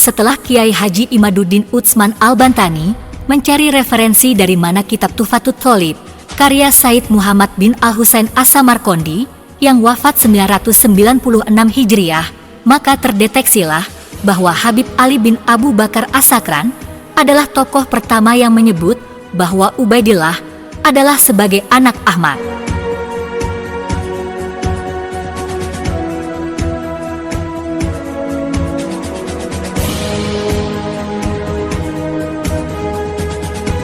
Setelah Kiai Haji Imaduddin Utsman Al-Bantani mencari referensi dari mana kitab Tuhfatut Tholib, karya Said Muhammad bin Al-Husain As-Samarqandi yang wafat 996 Hijriah, maka terdeteksilah bahwa Habib Ali bin Abu Bakar As-Sakran adalah tokoh pertama yang menyebut bahwa Ubaidillah adalah sebagai anak Ahmad.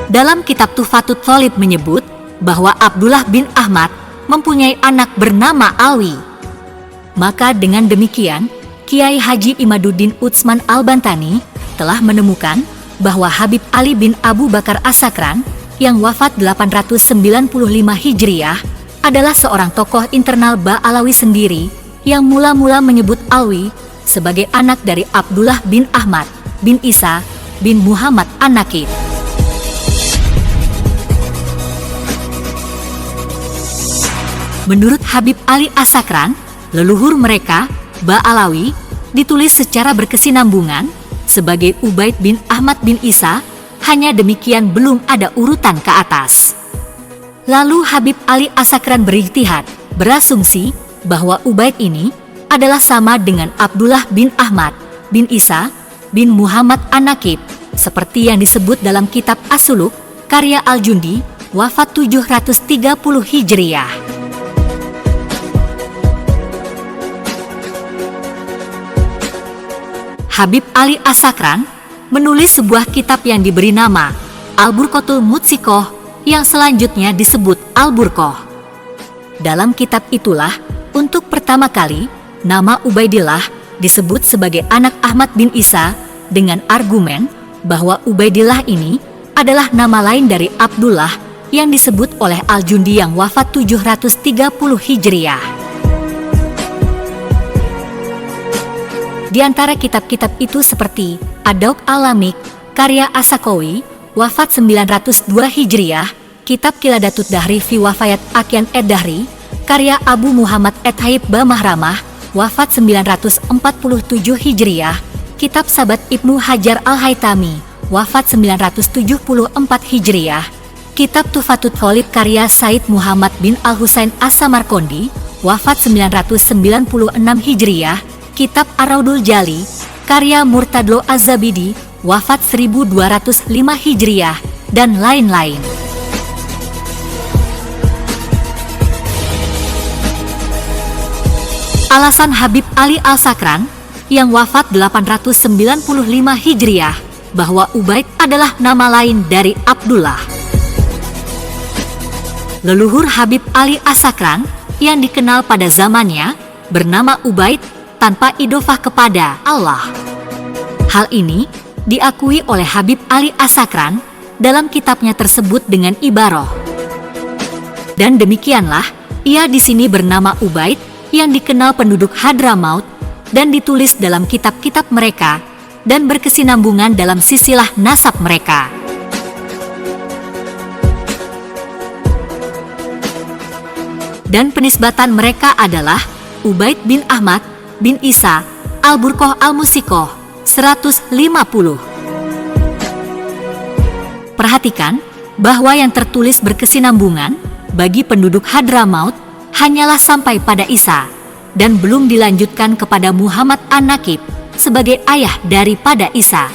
Dalam kitab Tuhfatut Tholib menyebut bahwa Abdullah bin Ahmad mempunyai anak bernama Alwi. Maka dengan demikian, Kiai Haji Imaduddin Utsman Al-Bantani telah menemukan bahwa Habib Ali bin Abu Bakar As-Sakran yang wafat 895 Hijriah adalah seorang tokoh internal Ba'alawi sendiri yang mula-mula menyebut Alwi sebagai anak dari Abdullah bin Ahmad bin Isa bin Muhammad An-Naqib. Menurut Habib Ali As-Sakran, leluhur mereka, Ba'alawi, ditulis secara berkesinambungan sebagai Ubaid bin Ahmad bin Isa, hanya demikian belum ada urutan ke atas. Lalu Habib Ali As-Sakran berijtihad, berasumsi bahwa Ubaid ini adalah sama dengan Abdullah bin Ahmad bin Isa bin Muhammad An-Naqib, seperti yang disebut dalam kitab As-Suluk, karya Al-Jundi, wafat 730 Hijriah. Habib Ali As-Sakran menulis sebuah kitab yang diberi nama Al-Burqatul Mutsikoh yang selanjutnya disebut Al-Burqah. Dalam kitab itulah untuk pertama kali nama Ubaidillah disebut sebagai anak Ahmad bin Isa dengan argumen bahwa Ubaidillah ini adalah nama lain dari Abdullah yang disebut oleh Al-Jundi yang wafat 730 Hijriah. Di antara kitab-kitab itu seperti Ad-Dauk Al-Lamik, karya As-Sakawi, wafat 902 Hijriah, kitab Qiladatut Dahri fi Wafayat Akyan Ed-Dahri, karya Abu Muhammad Ed-Haib Ba-Mahramah, wafat 947 Hijriah, kitab Sabat Ibnu Hajar Al-Haytami, wafat 974 Hijriah, kitab Tuhfatut Tholib karya Said Muhammad bin Al-Husain As-Samarqandi, wafat 996 Hijriah, kitab Ar-Raudul Jali, karya Murtadlo Az-Zabidi, wafat 1205 Hijriah, dan lain-lain. Alasan Habib Ali As-Sakran yang wafat 895 Hijriah bahwa Ubaid adalah nama lain dari Abdullah. Leluhur Habib Ali As-Sakran yang dikenal pada zamannya bernama Ubaid tanpa idhofah kepada Allah. Hal ini diakui oleh Habib Ali As-Sakran dalam kitabnya tersebut dengan ibarah. Dan demikianlah ia di sini bernama Ubaid yang dikenal penduduk Hadramaut dan ditulis dalam kitab-kitab mereka dan berkesinambungan dalam silsilah nasab mereka. Dan penisbatan mereka adalah Ubaid bin Ahmad bin Isa Al-Burqah Al-Musikoh 150. Perhatikan bahwa yang tertulis berkesinambungan bagi penduduk Hadramaut hanyalah sampai pada Isa dan belum dilanjutkan kepada Muhammad An-Naqib sebagai ayah daripada Isa.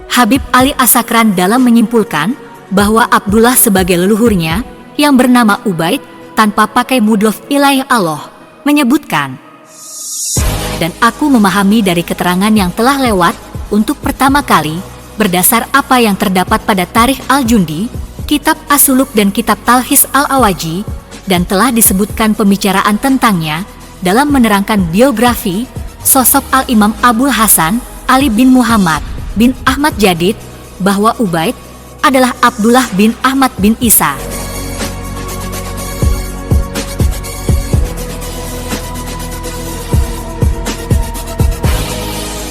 Habib Ali As-Sakran dalam menyimpulkan bahwa Abdullah sebagai leluhurnya yang bernama Ubaid tanpa pakai mudhof ilaih Allah menyebutkan, dan aku memahami dari keterangan yang telah lewat untuk pertama kali berdasar apa yang terdapat pada Tarikh Al-Jundi, kitab As-Suluk dan kitab Talhis Al-Awaji, dan telah disebutkan pembicaraan tentangnya dalam menerangkan biografi sosok Al-Imam Abul Hasan Ali bin Muhammad bin Ahmad Jadid bahwa Ubaid adalah Abdullah bin Ahmad bin Isa.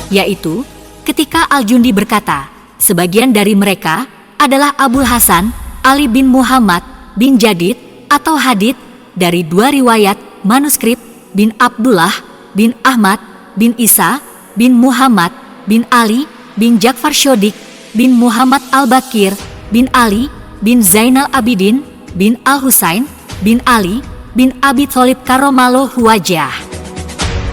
Yaitu ketika Al-Jundi berkata, sebagian dari mereka adalah Abul Hasan Ali bin Muhammad bin Jadid atau Hadid dari dua riwayat manuskrip bin Abdullah bin Ahmad bin Isa bin Muhammad bin Ali bin Ja'far Shodiq bin Muhammad Al-Bakir bin Ali bin Zainal Abidin bin Al-Husain bin Ali bin Abi Thalib karramallahu wajhah.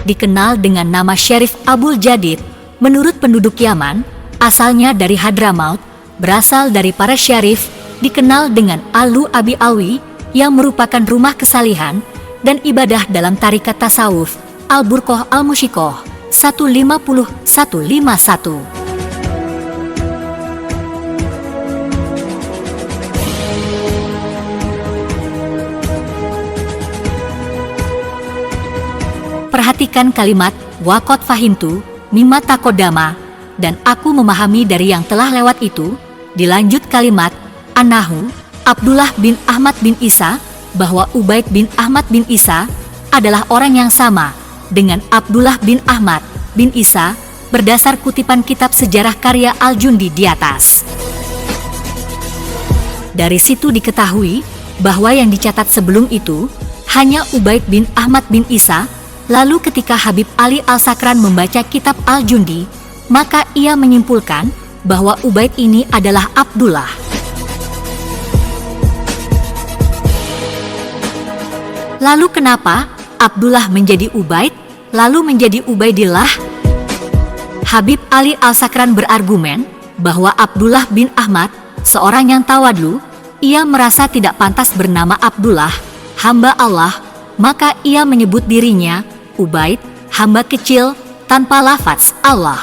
Dikenal dengan nama Syarif Abul Jadid, menurut penduduk Yaman, asalnya dari Hadramaut, berasal dari para syarif, dikenal dengan Alu Abi Alwi, yang merupakan rumah kesalihan dan ibadah dalam tarikat tasawuf Al-Burqah Al-Musyikoh 150-151. Perhatikan kalimat waqad fahimtu mimma taqaddama, dan aku memahami dari yang telah lewat itu. Dilanjut kalimat Anahu Abdullah bin Ahmad bin Isa, bahwa Ubaid bin Ahmad bin Isa adalah orang yang sama dengan Abdullah bin Ahmad bin Isa berdasar kutipan kitab sejarah karya Al-Jundi di atas. Dari situ diketahui bahwa yang dicatat sebelum itu hanya Ubaid bin Ahmad bin Isa. Lalu ketika Habib Ali Al-Sakran membaca kitab Al-Jundi, maka ia menyimpulkan bahwa Ubaid ini adalah Abdullah. Lalu kenapa Abdullah menjadi Ubaid, lalu menjadi Ubaidillah? Habib Ali Al-Sakran berargumen bahwa Abdullah bin Ahmad, seorang yang tawadhu, ia merasa tidak pantas bernama Abdullah, hamba Allah, maka ia menyebut dirinya Ubaid, hamba kecil, tanpa lafaz Allah.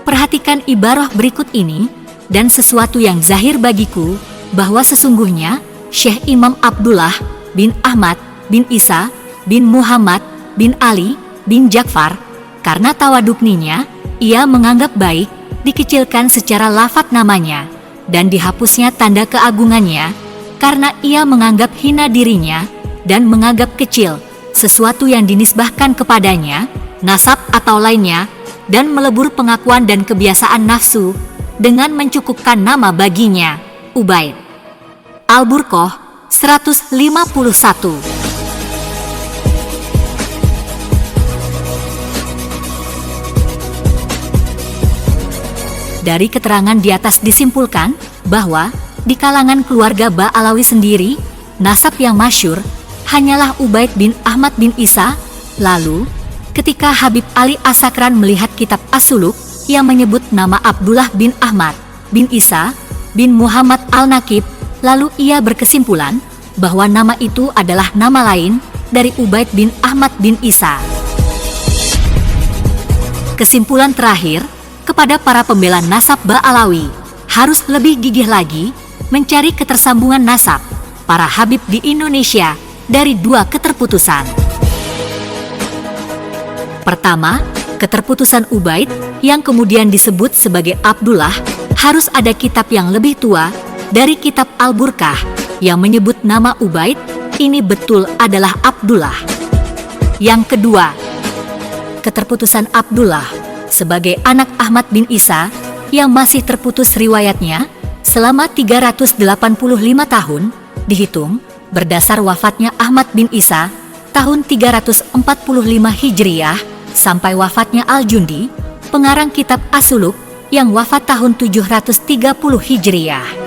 Perhatikan ibarah berikut ini, dan sesuatu yang zahir bagiku, bahwa sesungguhnya Syekh Imam Abdullah bin Ahmad bin Isa bin Muhammad bin Ali bin Ja'far, karena tawadukninya, ia menganggap baik dikecilkan secara lafaz namanya, dan dihapusnya tanda keagungannya, karena ia menganggap hina dirinya dan menganggap kecil sesuatu yang dinisbahkan kepadanya, nasab atau lainnya, dan melebur pengakuan dan kebiasaan nafsu dengan mencukupkan nama baginya, Ubaid. Al-Burqah 151. Dari keterangan di atas disimpulkan bahwa di kalangan keluarga Ba'alawi sendiri, nasab yang masyhur hanyalah Ubaid bin Ahmad bin Isa. Lalu, ketika Habib Ali As-Sakran melihat kitab As-Suluk yang menyebut nama Abdullah bin Ahmad bin Isa bin Muhammad Al-Nakib, lalu ia berkesimpulan bahwa nama itu adalah nama lain dari Ubaid bin Ahmad bin Isa. Kesimpulan terakhir, kepada para pembela nasab Ba'alawi, harus lebih gigih lagi mencari ketersambungan nasab para Habib di Indonesia dari dua keterputusan. Pertama, keterputusan Ubaid yang kemudian disebut sebagai Abdullah, harus ada kitab yang lebih tua dari kitab Al-Burqah yang menyebut nama Ubaid ini betul adalah Abdullah. Yang kedua, keterputusan Abdullah sebagai anak Ahmad bin Isa yang masih terputus riwayatnya selama 385 tahun, dihitung berdasar wafatnya Ahmad bin Isa tahun 345 Hijriyah sampai wafatnya Al-Jundi, pengarang kitab As-Suluk yang wafat tahun 730 Hijriyah.